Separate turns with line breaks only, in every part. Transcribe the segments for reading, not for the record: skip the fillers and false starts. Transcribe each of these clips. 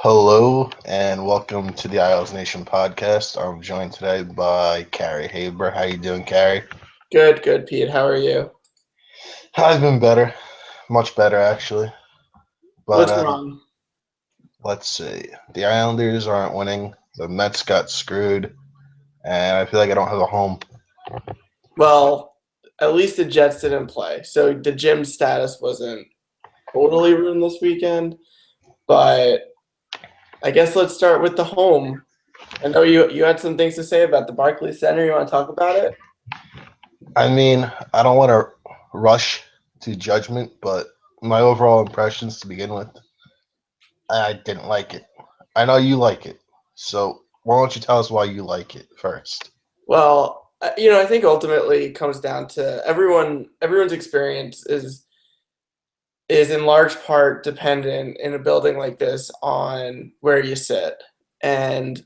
Hello and welcome to the IslesNation Podcast. I'm joined today by Carey. Hey, bro, how you doing, Carey?
Good, Pete. How are you?
I've been better, much better actually. But
What's wrong?
let's see. The Islanders aren't winning. The Mets got screwed, and I feel like I don't have a home.
Well, at least the Jets didn't play, so the gym status wasn't totally ruined this weekend. But I guess let's start with the home. I know you had some things to say about the Barclays Center. You want to talk about it?
I mean, I don't want to rush to judgment, but my overall impressions to begin with, I didn't like it. I know you like it, so why don't you tell us why you like it first?
Well, I think ultimately it comes down to everyone's experience is in large part dependent in a building like this on where you sit. And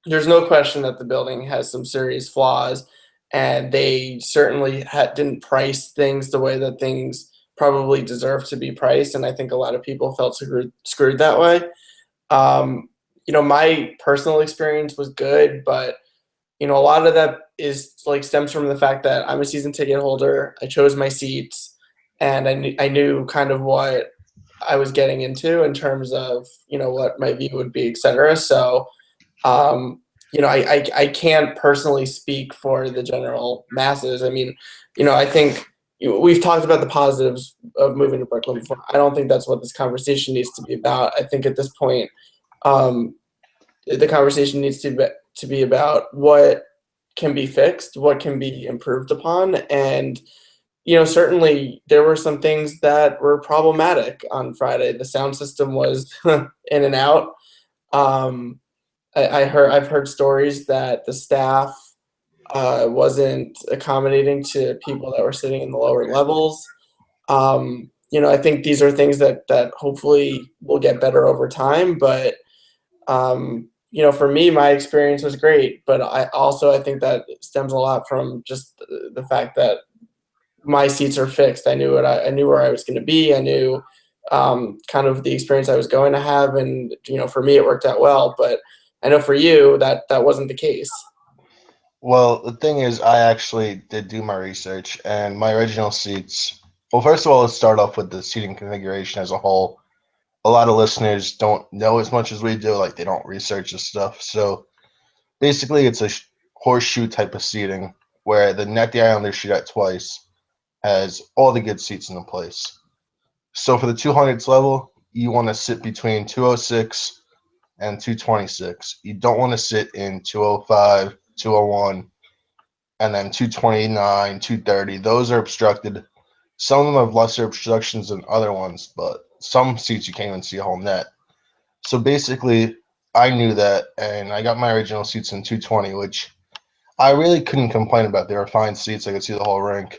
there's no question that the building has some serious flaws, and they certainly didn't price things the way that things probably deserve to be priced. And I think a lot of people felt screwed that way. Um, my personal experience was good, but a lot of that is like stems from the fact that I'm a season ticket holder. I chose my seats, and I knew kind of what I was getting into in terms of what my view would be, et cetera. So um, I can't personally speak for the general masses. I mean, I think we've talked about the positives of moving to Brooklyn before. I don't think that's what this conversation needs to be about. I think at this point, um, the conversation needs to be about what can be fixed, what can be improved upon, and certainly there were some things that were problematic on Friday. The sound system was in and out. Um, I've heard stories that the staff wasn't accommodating to people that were sitting in the lower levels. I think these are things that hopefully will get better over time. But for me, my experience was great. But I think that stems a lot from just the fact that my seats are fixed. I knew where I was going to be. I knew kind of the experience I was going to have, and for me, it worked out well. But I know for you that wasn't the case.
Well, the thing is, I actually did do my research, and my original seats. Well, first of all, let's start off with the seating configuration as a whole. A lot of listeners don't know as much as we do, like they don't research this stuff. So basically, it's a horseshoe type of seating where the net the Islanders shoot at twice has all the good seats in the place. So for the 200s level, you want to sit between 206 and 226. You don't want to sit in 205, 201, and then 229, 230. Those are obstructed. Some of them have lesser obstructions than other ones, but some seats you can't even see a whole net. So basically, I knew that, and I got my original seats in 220, which I really couldn't complain about. They were fine seats. I could see the whole rink.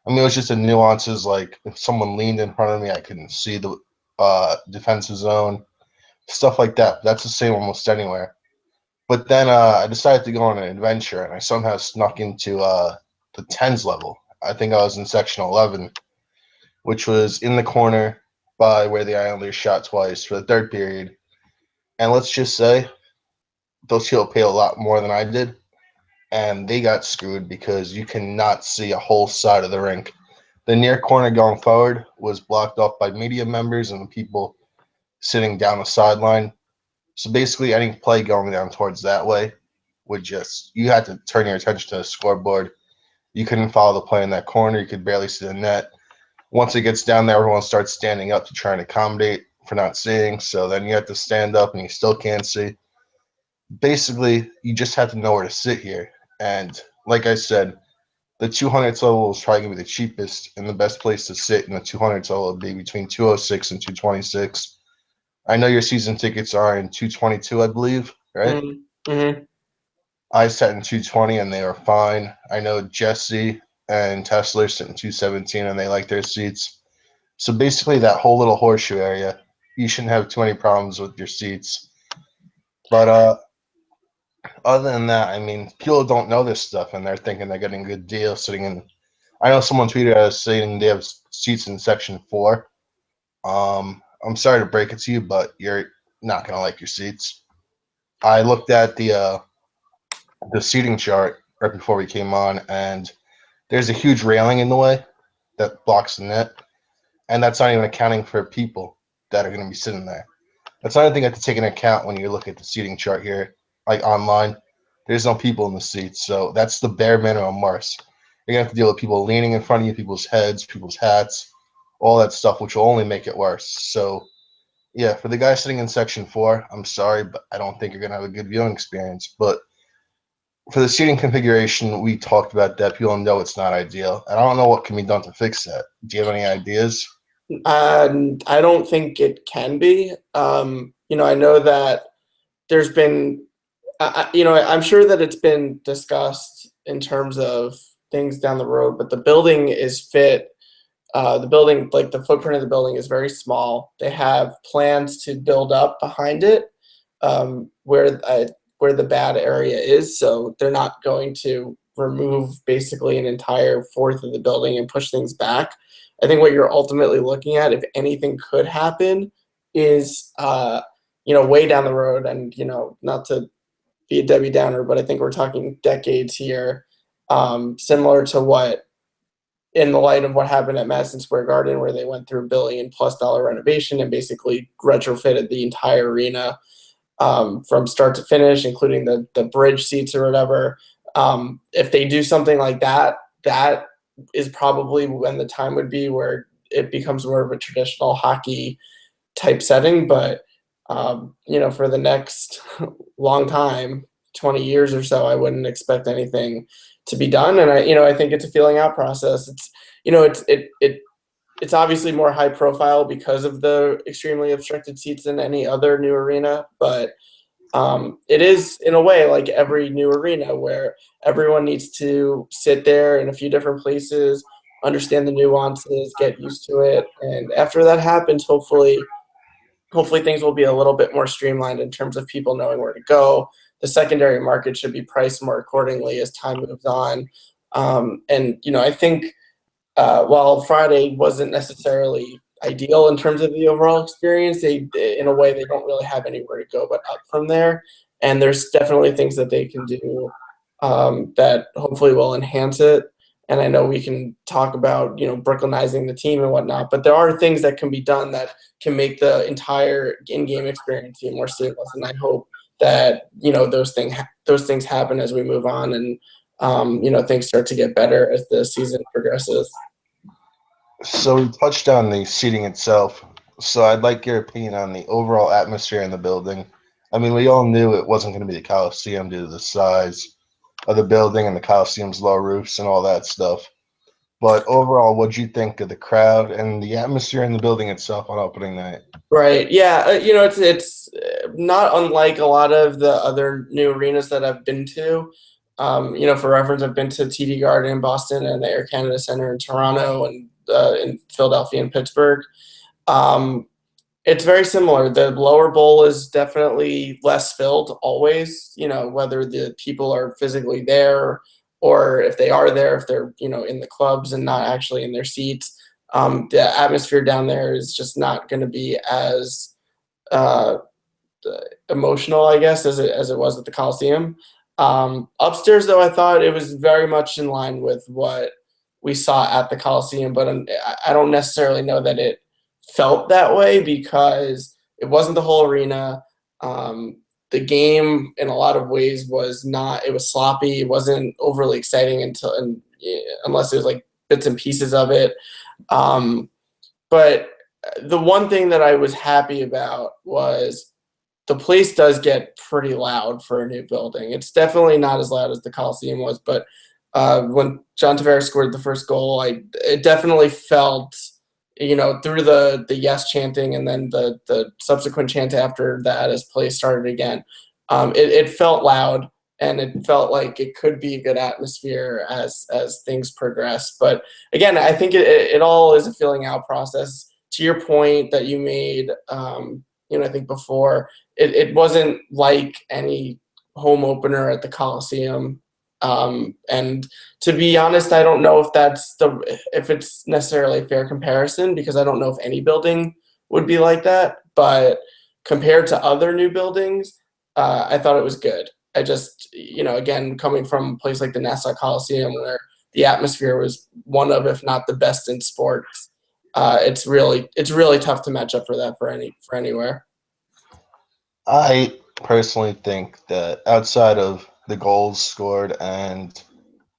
I mean, it was just the nuances, like if someone leaned in front of me, I couldn't see the defensive zone, stuff like that. That's the same almost anywhere. But then I decided to go on an adventure, and I somehow snuck into the tens level. I think I was in section 11, which was in the corner by where the Islanders shot twice for the third period. And let's just say those people paid a lot more than I did, and they got screwed because you cannot see a whole side of the rink. The near corner going forward was blocked off by media members and the people sitting down the sideline. So basically, any play going down towards that way would just, you had to turn your attention to the scoreboard. You couldn't follow the play in that corner. You could barely see the net. Once it gets down there, everyone starts standing up to try and accommodate for not seeing. So then you have to stand up and you still can't see. Basically, you just have to know where to sit here. And like I said, the 200s level is probably going to be the cheapest, and the best place to sit in the 200s level would be between 206 and 226. I know your season tickets are in 222, I believe, right?
Mm-hmm.
I sat in 220 and they were fine. I know Jesse and Tesla sit in 217 and they like their seats. So basically, that whole little horseshoe area, you shouldn't have too many problems with your seats. But other than that, I mean, people don't know this stuff and they're thinking they're getting a good deal sitting in. I know someone tweeted at us saying they have seats in section 4. I'm sorry to break it to you, but not gonna like your seats. I looked at the seating chart right before we came on, and there's a huge railing in the way that blocks the net, and that's not even accounting for people that are going to be sitting there. That's another thing you have to take into account when you look at the seating chart here, like online. There's no people in the seats, so that's the bare minimum worst. You're gonna have to deal with people leaning in front of you, people's heads, people's hats, all that stuff, which will only make it worse. So yeah, for the guy sitting in section 4, I'm sorry, but I don't think you're gonna have a good viewing experience. But for the seating configuration, we talked about that. People know it's not ideal. And I don't know what can be done to fix that. Do you have any ideas?
I don't think it can be. I know that there's been, I'm sure that it's been discussed in terms of things down the road, but the building is fit. The building, like the footprint of the building, is very small. They have plans to build up behind it, where the bad area is. So they're not going to remove basically an entire fourth of the building and push things back. I think what you're ultimately looking at, if anything could happen, is way down the road, and not to be a Debbie Downer, but I think we're talking decades here, similar to what, in the light of what happened at Madison Square Garden, where they went through $1 billion+ renovation and basically retrofitted the entire arena from start to finish, including the bridge seats or whatever. If they do something like that, that is probably when the time would be where it becomes more of a traditional hockey type setting. But for the next long time, 20 years or so, I wouldn't expect anything to be done. And I think it's a feeling out process. It's obviously more high profile because of the extremely obstructed seats than any other new arena, but it is, in a way, like every new arena, where everyone needs to sit there in a few different places, understand the nuances, get used to it, and after that happens, hopefully things will be a little bit more streamlined in terms of people knowing where to go. The secondary market should be priced more accordingly as time moves on. I think while Friday wasn't necessarily ideal in terms of the overall experience, in a way, they don't really have anywhere to go but up from there. And there's definitely things that they can do that hopefully will enhance it. And I know we can talk about, Brooklynizing the team and whatnot, but there are things that can be done that can make the entire in-game experience more seamless. And I hope that, those things happen as we move on, and things start to get better as the season progresses.
So we touched on the seating itself. So I'd like your opinion on the overall atmosphere in the building. I mean, we all knew it wasn't going to be the Coliseum due to the size of the building and the Coliseum's low roofs and all that stuff. But overall, what'd you think of the crowd and the atmosphere in the building itself on opening night?
Right. Yeah. It's not unlike a lot of the other new arenas that I've been to. For reference, I've been to TD Garden in Boston and the Air Canada Center in Toronto, and in Philadelphia and Pittsburgh. It's very similar. The lower bowl is definitely less filled always, whether the people are physically there or if they are there, if they're, in the clubs and not actually in their seats. The atmosphere down there is just not going to be as emotional, I guess, as it was at the Coliseum. Upstairs, though, I thought it was very much in line with what we saw at the Coliseum, but I don't necessarily know that it felt that way because it wasn't the whole arena. The game, in a lot of ways, was not. It was sloppy. It wasn't overly exciting unless it was like bits and pieces of it. But the one thing that I was happy about was the place does get pretty loud for a new building. It's definitely not as loud as the Coliseum was, but when John Tavares scored the first goal, it definitely felt, through the yes chanting and then the subsequent chant after that as play started again, it felt loud, and it felt like it could be a good atmosphere as things progress. But again, I think it all is a filling out process. To your point that you made, I think before, it wasn't like any home opener at the Coliseum. And to be honest, I don't know if it's necessarily a fair comparison, because I don't know if any building would be like that. But compared to other new buildings, I thought it was good. I just, again, coming from a place like the Nassau Coliseum where the atmosphere was one of, if not the best in sports, it's really tough to match up for that for anywhere.
I personally think that outside of the goals scored and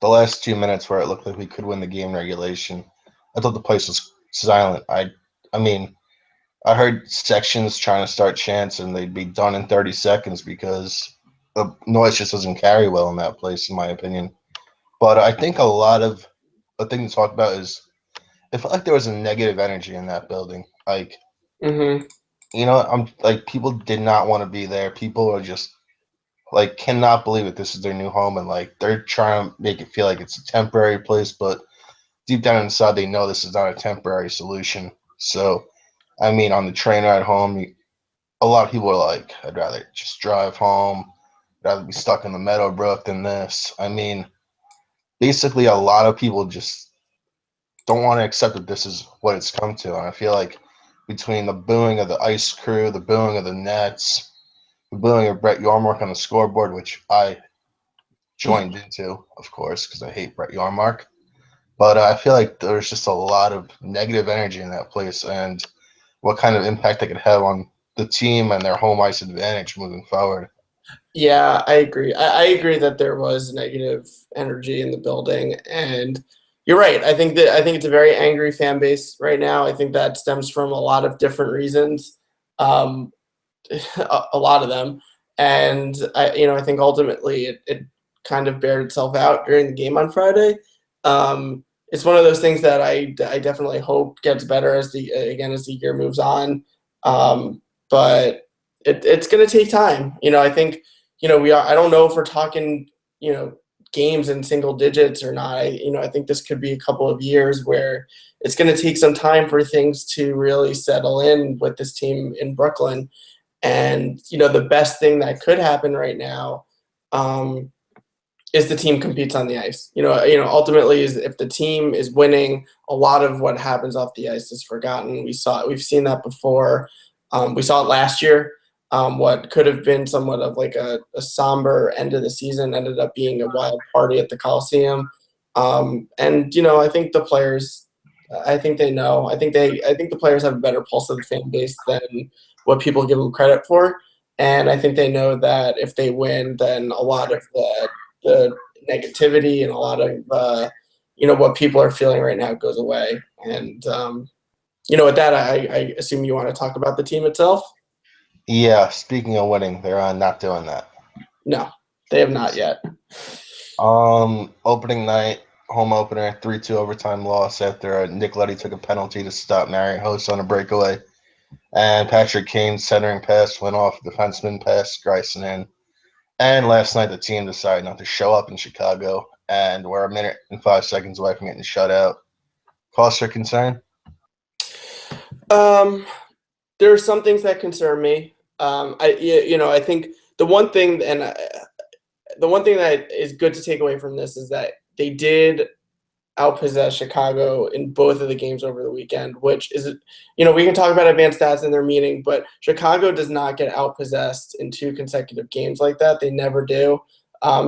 the last 2 minutes where it looked like we could win the game in regulation, I thought the place was silent. I mean, I heard sections trying to start chants and they'd be done in 30 seconds because the noise just doesn't carry well in that place, in my opinion. But I think a lot of the thing to talk about is it felt like there was a negative energy in that building. Like,
Mm-hmm.
I'm like, people did not want to be there. People are just like cannot believe that this is their new home, and like they're trying to make it feel like it's a temporary place, but deep down inside they know this is not a temporary solution. So, I mean, on the train ride home, a lot of people are like, I'd rather just drive home, rather be stuck in the Meadowbrook than this. I mean, basically, a lot of people just don't want to accept that this is what it's come to. And I feel like between the booing of the ice crew, the booing of the Nets, the booing of Brett Yormark on the scoreboard, which I joined into, of course, because I hate Brett Yormark. But I feel like there's just a lot of negative energy in that place and what kind of impact they could have on the team and their home ice advantage moving forward.
Yeah, I agree. I agree that there was negative energy in the building, and you're right. I think it's a very angry fan base right now. I think that stems from a lot of different reasons, um, a lot of them, and I think ultimately it kind of bared itself out during the game on Friday. It's one of those things that I definitely hope gets better as the year moves on, but it's going to take time. I think I don't know if we're talking, games in single digits or not. I think this could be a couple of years where it's going to take some time for things to really settle in with this team in Brooklyn. And, the best thing that could happen right now is the team competes on the ice. Ultimately is if the team is winning, a lot of what happens off the ice is forgotten. We've seen that before. We saw it last year. What could have been somewhat of like a somber end of the season ended up being a wild party at the Coliseum. And I think the players, I think they know. I think the players have a better pulse of the fan base than what people give them credit for. And I think they know that if they win, then a lot of the negativity and a lot of what people are feeling right now goes away. And with that, I assume you want to talk about the team itself.
Yeah, speaking of winning, they're not doing that.
No, they have not yet.
Opening night, home opener, 3-2 overtime loss after Nick Leddy took a penalty to stop Marion Host on a breakaway. And Patrick Kane's centering pass went off, defenseman pass, Gryson in. And last night, the team decided not to show up in Chicago, and we're a minute and 5 seconds away from getting shut out. Cause for concern?
There are some things that concern me. I think the one thing that is good to take away from this is that they did outpossess Chicago in both of the games over the weekend, which is, we can talk about advanced stats in their meeting, but Chicago does not get outpossessed in 2 consecutive games like that. They never do.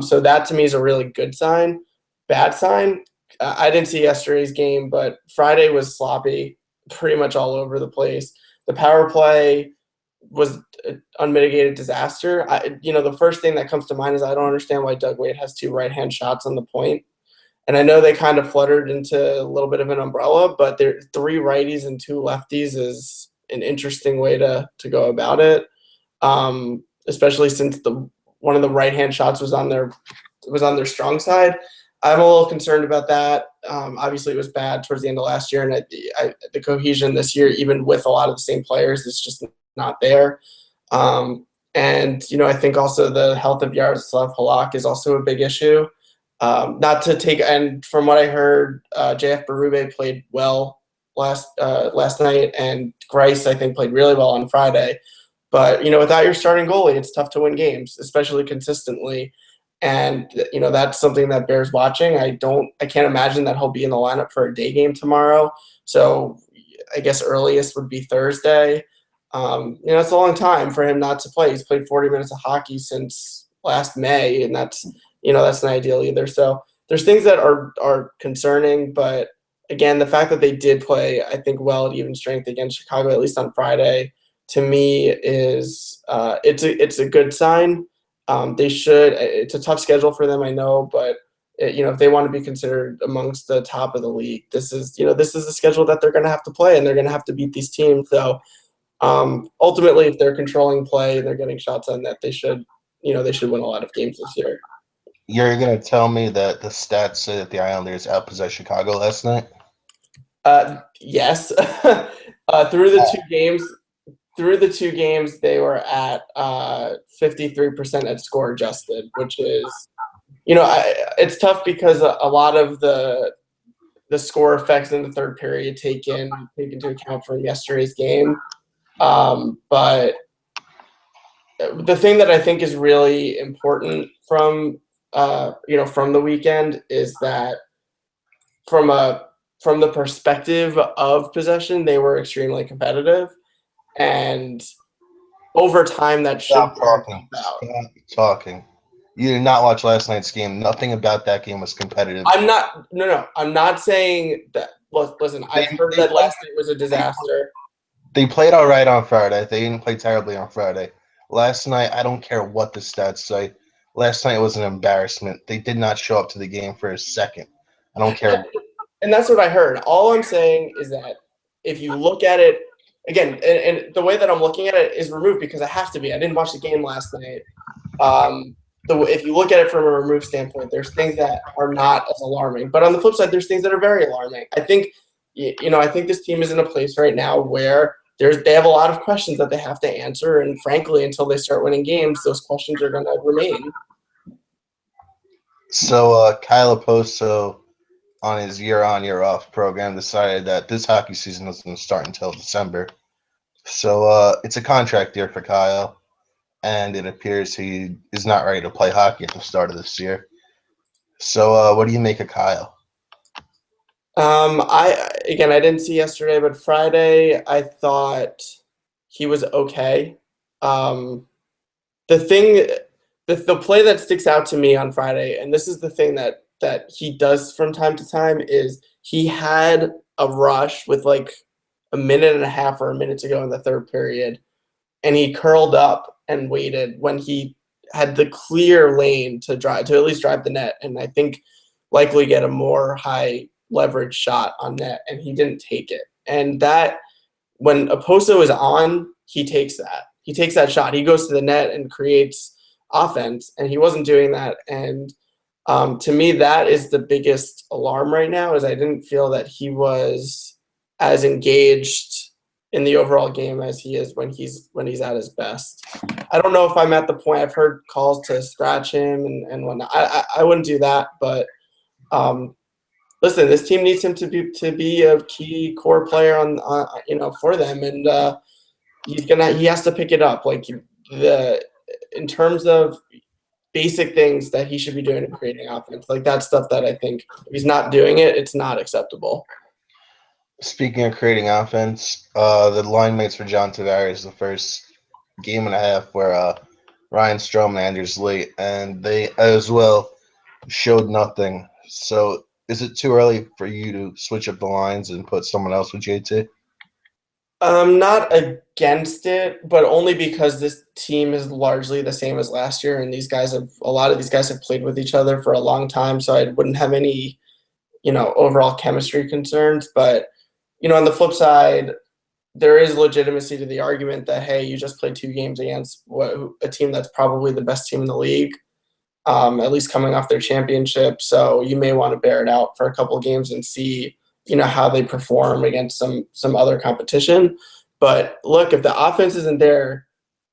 So that to me is a really good sign. Bad sign, I didn't see yesterday's game, but Friday was sloppy, pretty much all over the place. The power play was an unmitigated disaster. The first thing that comes to mind is I don't understand why Doug Wade has 2 right-hand shots on the point. And I know they kind of fluttered into a little bit of an umbrella, but there 3 righties and 2 lefties is an interesting way to go about it. Especially since one of the right-hand shots was on their strong side. I'm a little concerned about that. Obviously, it was bad towards the end of last year, and the cohesion this year, even with a lot of the same players, is just not there. And I think also the health of Yaroslav Halak is also a big issue. And from what I heard, JF Berube played well last night, and Grice, I think, played really well on Friday. But, without your starting goalie, it's tough to win games, especially consistently. And, that's something that bears watching. I can't imagine that he'll be in the lineup for a day game tomorrow. So I guess earliest would be Thursday. It's a long time for him not to play. He's played 40 minutes of hockey since last May, and that's not ideal either. So there's things that are concerning, but again, the fact that they did play, I think, well at even strength against Chicago, at least on Friday, to me is it's a good sign. They should. It's a tough schedule for them, I know, but if they want to be considered amongst the top of the league, this is the schedule that they're going to have to play, and they're going to have to beat these teams. So ultimately, if they're controlling play and they're getting shots on net, they should win a lot of games this year.
You're going to tell me that the stats say that the Islanders outpossessed Chicago last night?
Yes. Through the two games, they were at 53% at score adjusted, which is, it's tough because a lot of the score effects in the third period take into account from yesterday's game. But the thing that I think is really important from the weekend is that from the perspective of possession, they were extremely competitive, and over time that should
Stop talking. Stop talking. You did not watch last night's game. Nothing about that game was competitive.
I'm not saying that. Listen, I've heard that last night was a disaster.
They played all right on Friday. They didn't play terribly on Friday. Last night, I don't care what the stats say. Last night was an embarrassment. They did not show up to the game for a second. I don't care.
And that's what I heard. All I'm saying is that if you look at it, again, and the way that I'm looking at it is removed because I have to be. I didn't watch the game last night. If you look at it from a removed standpoint, there's things that are not as alarming. But on the flip side, there's things that are very alarming. I think, I think this team is in a place right now where they have a lot of questions that they have to answer. And frankly, until they start winning games, those questions are going to remain.
So Kyle Oposo, on his year-on, year-off program, decided that this hockey season doesn't start until December. So it's a contract year for Kyle, and it appears he is not ready to play hockey at the start of this year. So what do you make of Kyle?
I didn't see yesterday, but Friday I thought he was okay. The play that sticks out to me on Friday, and this is the thing that he does from time to time, is he had a rush with like a minute and a half or a minute to go in the third period, and he curled up and waited when he had the clear lane to at least drive the net, and I think likely get a more high leverage shot on net, and he didn't take it. And that, when Oposo is on, he takes that shot. He goes to the net and creates offense, and he wasn't doing that. And to me, that is the biggest alarm right now, is I didn't feel that he was as engaged in the overall game as he is when he's at his best. I don't know if I'm at the point. I've heard calls to scratch him and whatnot. I wouldn't do that, but listen, this team needs him to be a key core player on for them, and he has to pick it up. Like in terms of basic things that he should be doing in creating offense, like that stuff that I think if he's not doing it, it's not acceptable.
Speaking of creating offense, the line mates for John Tavares the first game and a half were Ryan Strome and Anders Lee, and they as well showed nothing. So is it too early for you to switch up the lines and put someone else with JT?
I'm not against it, but only because this team is largely the same as last year, and a lot of these guys have played with each other for a long time, so I wouldn't have any, overall chemistry concerns. But, on the flip side, there is legitimacy to the argument that, hey, you just played 2 games against a team that's probably the best team in the league, at least coming off their championship. So you may want to bear it out for a couple of games and see, how they perform against some other competition. But look, if the offense isn't there,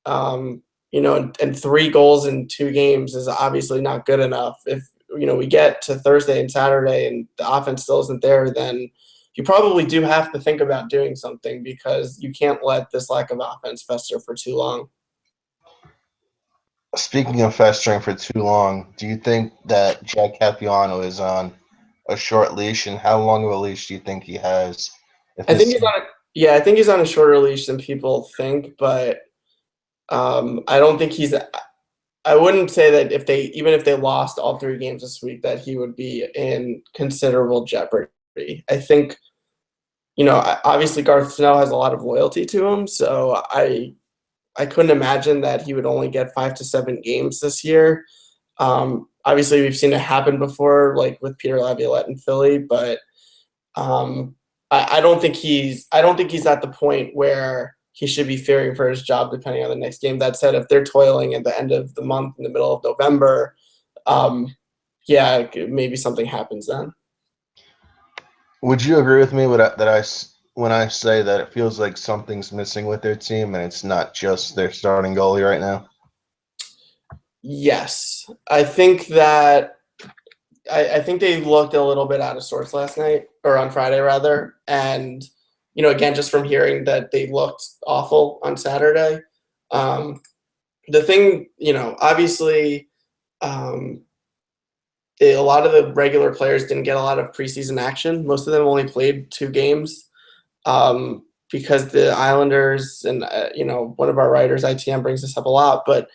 and 3 goals in 2 games is obviously not good enough. If, we get to Thursday and Saturday and the offense still isn't there, then you probably do have to think about doing something, because you can't let this lack of offense fester for too long.
Speaking of festering for too long, do you think that Jack Capuano is on a short leash, and how long of a leash do you think he has?
I think he's on Yeah, I think he's on a shorter leash than people think, but I don't think he's. I wouldn't say that even if they lost all 3 games this week, that he would be in considerable jeopardy. I think, obviously Garth Snow has a lot of loyalty to him, so I couldn't imagine that he would only get 5 to 7 games this year. Obviously, we've seen it happen before, like with Peter Laviolette in Philly, but I don't think he's at the point where he should be fearing for his job depending on the next game. That said, if they're toiling at the end of the month in the middle of November, yeah, maybe something happens then.
Would you agree with me when I say that it feels like something's missing with their team and it's not just their starting goalie right now?
Yes, I think that I think they looked a little bit out of sorts last night, or on Friday rather, and again, just from hearing that they looked awful on Saturday. The thing, obviously, a lot of the regular players didn't get a lot of preseason action. Most of them only played 2 games because the Islanders and one of our writers, ITM, brings this up a lot, but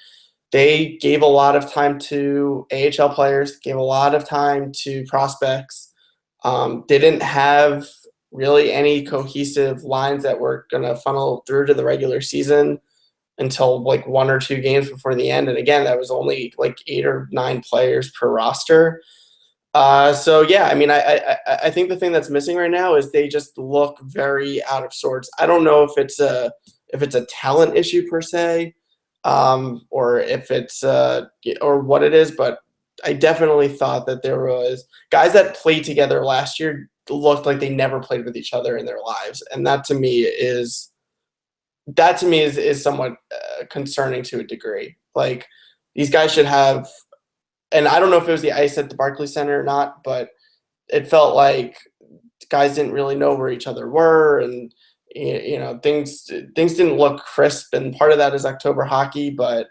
they gave a lot of time to AHL players, gave a lot of time to prospects. They didn't have really any cohesive lines that were going to funnel through to the regular season until like 1 or 2 games before the end. And again, that was only like 8 or 9 players per roster. So yeah, I mean, I think the thing that's missing right now is they just look very out of sorts. I don't know if it's a talent issue per se, or if it's or what it is, but I definitely thought that there was guys that played together last year looked like they never played with each other in their lives, and that to me is somewhat concerning to a degree. Like, these guys should have, and I don't know if it was the ice at the Barclays Center or not, but it felt like guys didn't really know where each other were, and things didn't look crisp. And part of that is October hockey, but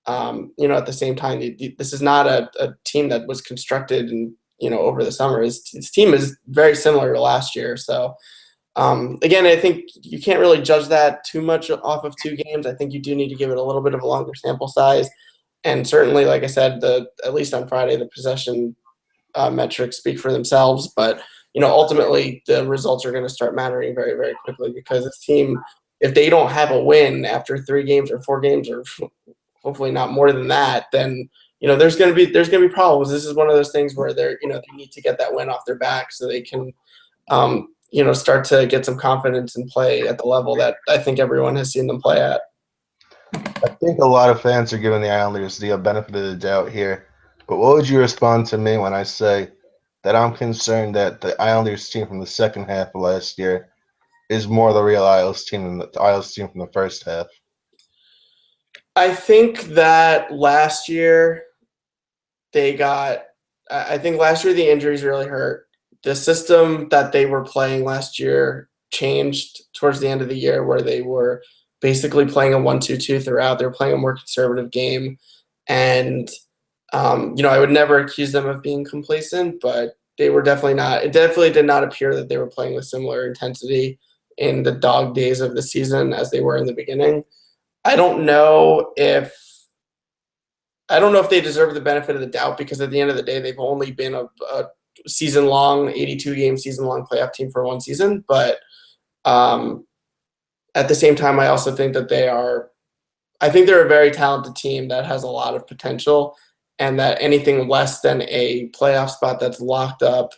at the same time, this is not a team that was constructed and over the summer. His team is very similar to last year, so. Again, I think you can't really judge that too much off of 2 games. I think you do need to give it a little bit of a longer sample size. And certainly, like I said, at least on Friday, the possession metrics speak for themselves. But, ultimately, the results are going to start mattering very, very quickly, because this team, if they don't have a win after 3 games or 4 games, or hopefully not more than that, then there's going to be problems. This is one of those things where they need to get that win off their back so they can start to get some confidence and play at the level that I think everyone has seen them play at.
I think a lot of fans are giving the Islanders the benefit of the doubt here. But what would you respond to me when I say that I'm concerned that the Islanders team from the second half of last year is more the real Isles team than the Isles team from the first half?
I think that last year last year the injuries really hurt. The system that they were playing last year changed towards the end of the year, where they were basically playing a 1-2-2 throughout. They were playing a more conservative game. And, I would never accuse them of being complacent, but they were definitely not. It definitely did not appear that they were playing with similar intensity in the dog days of the season as they were in the beginning. I don't know if they deserve the benefit of the doubt, because at the end of the day, they've only been a season-long, 82-game season-long playoff team for 1 season. But at the same time, I also think that they're a very talented team that has a lot of potential, and that anything less than a playoff spot that's locked up,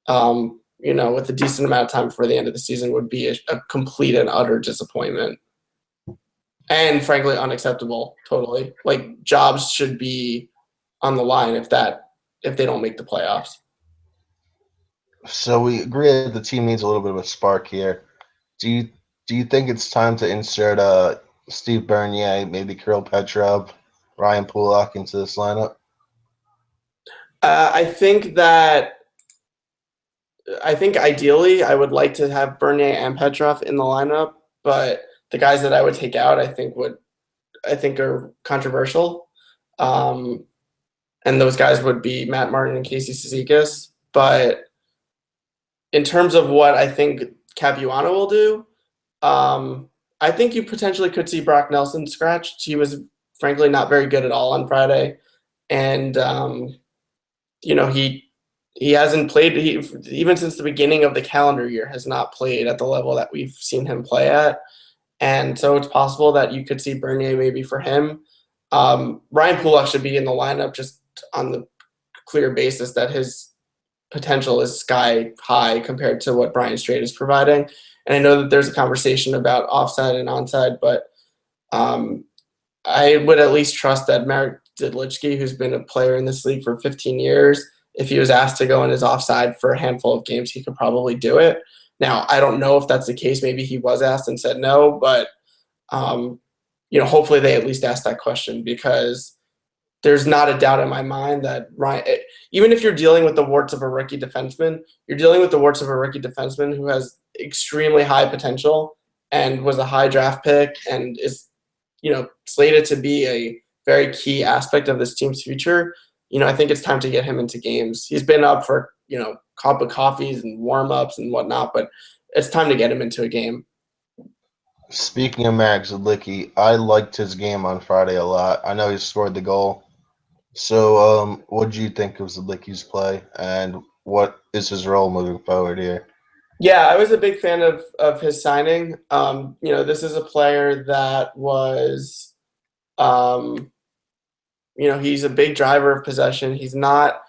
with a decent amount of time before the end of the season would be a complete and utter disappointment. And frankly, unacceptable, totally. Like, jobs should be on the line if they don't make the playoffs.
So we agree that the team needs a little bit of a spark here. Do you think it's time to insert Steve Bernier, maybe Kirill Petrov, Ryan Pulak into this lineup?
I think ideally I would like to have Bernier and Petrov in the lineup, but the guys that I would take out, I think are controversial. And those guys would be Matt Martin and Casey Cizikas. But in terms of what I think Capuano will do, I think you potentially could see Brock Nelson scratched. He was frankly not very good at all on Friday, and he hasn't played. He even since the beginning of the calendar year has not played at the level that we've seen him play at, and so it's possible that you could see Bernier maybe for him. Ryan Pulock should be in the lineup just on the clear basis that his potential is sky high compared to what Brian Strait is providing. And I know that there's a conversation about offside and onside, but I would at least trust that Marek Zidlichky, who's been a player in this league for 15 years, if he was asked to go in his offside for a handful of games, he could probably do it. Now, I don't know if that's the case. Maybe he was asked and said no, but hopefully they at least asked that question, because there's not a doubt in my mind that Ryan, even if you're dealing with the warts of a rookie defenseman, you're dealing with the warts of a rookie defenseman who has extremely high potential and was a high draft pick and is, slated to be a very key aspect of this team's future. I think it's time to get him into games. He's been up for, cup of coffees and warm-ups and whatnot, but it's time to get him into a game.
Speaking of Marek Zidlichky, I liked his game on Friday a lot. I know he scored the goal. So what did you think of Zidlichky's play, and what is his role moving forward here?
Yeah, I was a big fan of his signing. This is a player that was, he's a big driver of possession. He's not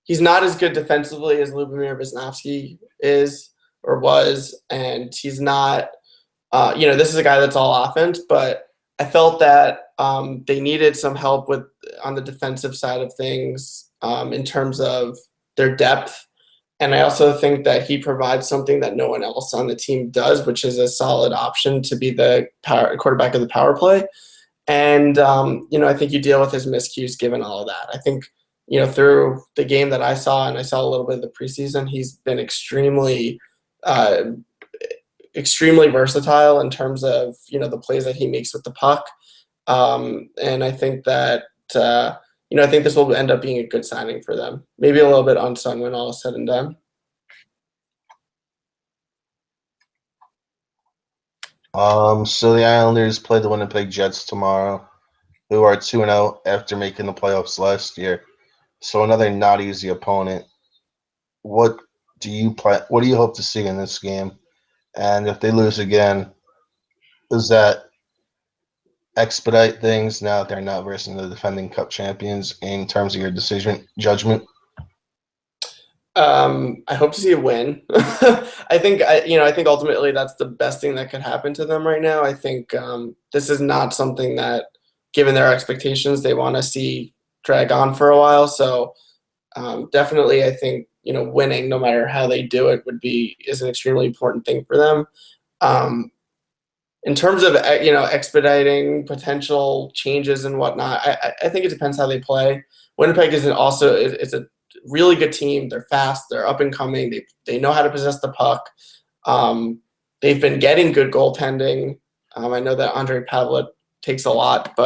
as good defensively as Lubomir Visnovsky is or was, and he's not. This is a guy that's all offense, but I felt that they needed some help on the defensive side of things in terms of their depth. And I also think that he provides something that no one else on the team does, which is a solid option to be the quarterback of the power play. And, I think you deal with his miscues given all of that. I think, through the game that I saw, and I saw a little bit of the preseason, he's been extremely versatile in terms of, the plays that he makes with the puck. And I think that, I think this will end up being a good signing for them. Maybe a little bit unsung when all is said and done.
So the Islanders play the Winnipeg Jets tomorrow, who are 2-0 after making the playoffs last year. So another not easy opponent. What do you hope to see in this game? And if they lose again, does that expedite things now that they're not versus the defending Cup champions in terms of your decision judgment?
I hope to see a win. I think ultimately that's the best thing that could happen to them right now. I think this is not something that, given their expectations, they want to see drag on for a while. So definitely, I think winning, no matter how they do it, is an extremely important thing for them. In terms of expediting potential changes and whatnot, I think it depends how they play. Winnipeg is it's a really good team. They're fast. They're up and coming. They know how to possess the puck. They've been getting good goaltending. I know that Andrei Pavlik takes a lot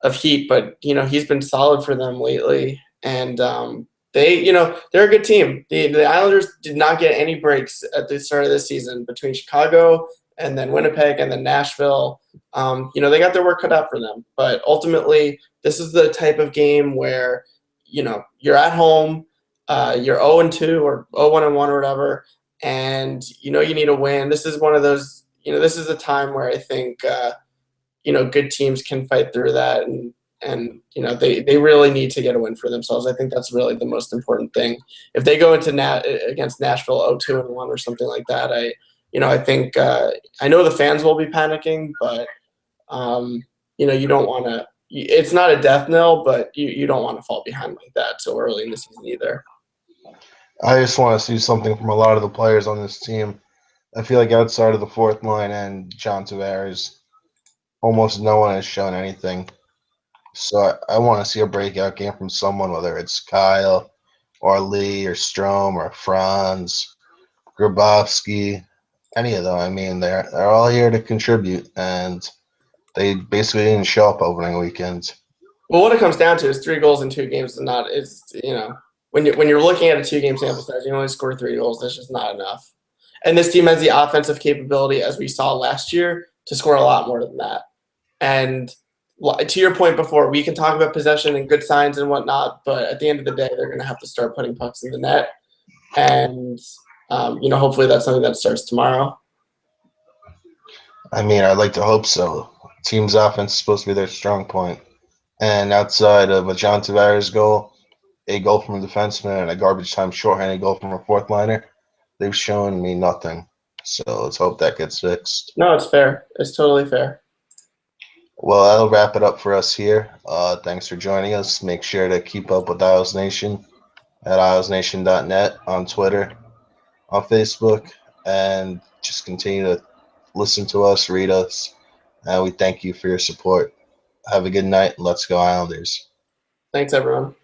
of heat, but he's been solid for them lately. And they're a good team. The Islanders did not get any breaks at the start of the season between Chicago and then Winnipeg and then Nashville. They got their work cut out for them. But ultimately, this is the type of game where, you're at home, you're 0-2 or 0-1 or whatever, and you need a win. This is one of those, this is a time where I think, good teams can fight through that, and they really need to get a win for themselves. I think that's really the most important thing. If they go into against Nashville 0-2-1 or something like that, I think I know the fans will be panicking, but you don't want to. It's not a death knell, but you don't want to fall behind like that so early in the season either.
I just want to see something from a lot of the players on this team. I feel like outside of the fourth line and John Tavares, almost no one has shown anything. So I want to see a breakout game from someone, whether it's Kyle or Lee or Strome or Franz, Grabowski, any of them. I mean, they're all here to contribute, and they basically didn't show up opening weekend.
Well, what it comes down to is 3 goals in 2 games when you're looking at a 2-game sample size, you only score 3 goals. That's just not enough. And this team has the offensive capability, as we saw last year, to score a lot more than that. And to your point before, we can talk about possession and good signs and whatnot, but at the end of the day, they're going to have to start putting pucks in the net. And, hopefully that's something that starts tomorrow.
I mean, I'd like to hope so. Team's offense is supposed to be their strong point. And outside of a John Tavares goal, a goal from a defenseman, and a garbage time shorthanded goal from a fourth liner, they've shown me nothing. So let's hope that gets fixed.
No, it's fair. It's totally fair.
Well, that'll wrap it up for us here. Thanks for joining us. Make sure to keep up with Isles Nation at IslesNation.net on Twitter, on Facebook, and just continue to listen to us, read us, and we thank you for your support. Have a good night. Let's go Islanders.
Thanks, everyone.